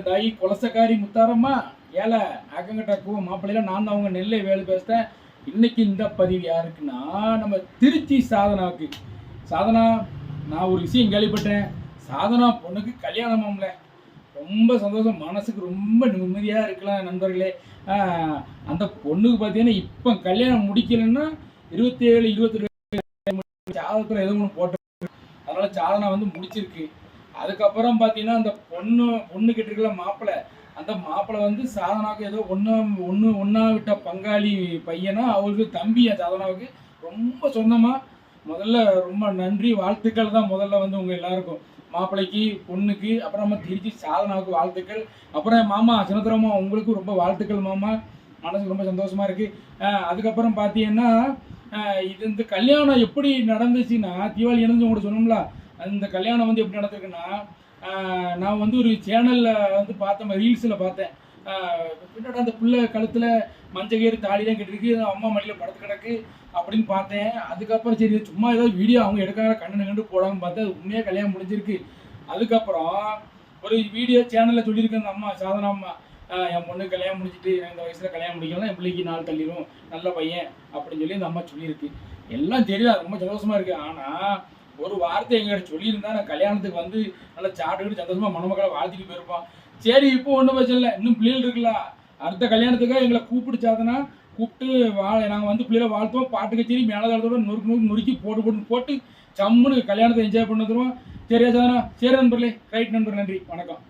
தாயி குலசக்காரி முத்தாரம்மா ஏல அக்கங்கிட்ட மாப்பிள்ளையில நான் தான் அவங்க நெல்லை வேலை பேசுகிறேன். இன்னைக்கு இந்த பதிவு யாருக்குன்னா நம்ம திருச்சி சாதனாவுக்கு. சாதனா, நான் ஒரு விஷயம் கேள்விப்பட்டேன். சாதனா பொண்ணுக்கு கல்யாணமாம்ல. ரொம்ப சந்தோஷம், மனசுக்கு ரொம்ப நிம்மதியாக இருக்கலாம் நண்பர்களே. அந்த பொண்ணுக்கு பார்த்தீங்கன்னா இப்போ கல்யாணம் முடிக்கலன்னா 27 22 ஜாதகத்தில் எதுவும் ஒன்று போட்டு, அதனால் சாதனா வந்து முடிச்சிருக்கு. அதுக்கப்புறம் பார்த்தீங்கன்னா அந்த பொண்ணு கிட்ட மாப்பிள்ளை, அந்த மாப்பிள்ளை வந்து சாதனாவுக்கு ஏதோ ஒன்றா விட்ட பங்காளி பையனா அவருக்கு தம்பி சாதனாவுக்கு ரொம்ப சொந்தமாக. முதல்ல ரொம்ப நன்றி, வாழ்த்துக்கள் தான் முதல்ல வந்து உங்கள் எல்லாருக்கும், மாப்பிள்ளைக்கு பொண்ணுக்கு, அப்புறமா திருச்சி சாதனாவுக்கு வாழ்த்துக்கள். அப்புறம் மாமா சின்னத்தரமா உங்களுக்கு ரொம்ப வாழ்த்துக்கள் மாமா, மனசுக்கு ரொம்ப சந்தோஷமாக இருக்குது. அதுக்கப்புறம் பார்த்தீங்கன்னா இது இந்த கல்யாணம் எப்படி நடந்துச்சுன்னா, தீபாவளி இணைஞ்சு உங்களுக்கு சொன்னோம்ல, அந்த கல்யாணம் வந்து எப்படி நடந்திருக்குன்னா, நான் வந்து ஒரு சேனலில் வந்து பார்த்தேன், ரீல்ஸில் பார்த்தேன். பின்னாடி அந்த பிள்ளை கழுத்தில் மஞ்சள் தாலிலாம் கட்டிருக்கு, அம்மா மடியில் படுத்து கிடக்கு அப்படின்னு பார்த்தேன். அதுக்கப்புறம் சரி சும்மா ஏதாவது வீடியோ அவங்க எடுக்காத கண்டு போடாமல் பார்த்தேன். அது உண்மையாக கல்யாணம் முடிஞ்சிருக்கு. அதுக்கப்புறம் ஒரு வீடியோ சேனலில் சொல்லியிருக்கேன் அந்த அம்மா, சாதனா அம்மா, என் பொண்ணு கல்யாணம் முடிச்சுட்டு இந்த வயசில் கல்யாணம் முடிக்கலாம், என் பிள்ளைக்கு 4 தள்ளிடும், நல்ல பையன் அப்படின்னு சொல்லி அந்த அம்மா சொல்லியிருக்கு. எல்லாம் தெரியும், ரொம்ப சந்தோஷமாக இருக்குது. ஆனால் ஒரு வார்த்தை எங்கிட்ட சொல்லியிருந்தா நான் கல்யாணத்துக்கு வந்து நல்லா சாப்பிட்டுக்கிட்டு சந்தோஷமாக மணமக்களை வாழ்த்திட்டு போயிருப்பான். சரி இப்போ ஒன்றும் பிரச்சனை இல்லை, இன்னும் பிள்ளைகள் இருக்குல்ல, அடுத்த கல்யாணத்துக்காக எங்களை கூப்பிட்டு கூப்பிட்டு நாங்கள் வந்து பிள்ளைகளை வாழ்த்துவோம், பாட்டு கச்சேரி மேலதாளத்தோட நொறுக்கி போட்டு சம்முன்னு கல்யாணத்தை என்ஜாய் பண்ண தருவோம். சரியா சாதனா? சரி நண்பர்களே, ரைட் நண்பர், நன்றி, வணக்கம்.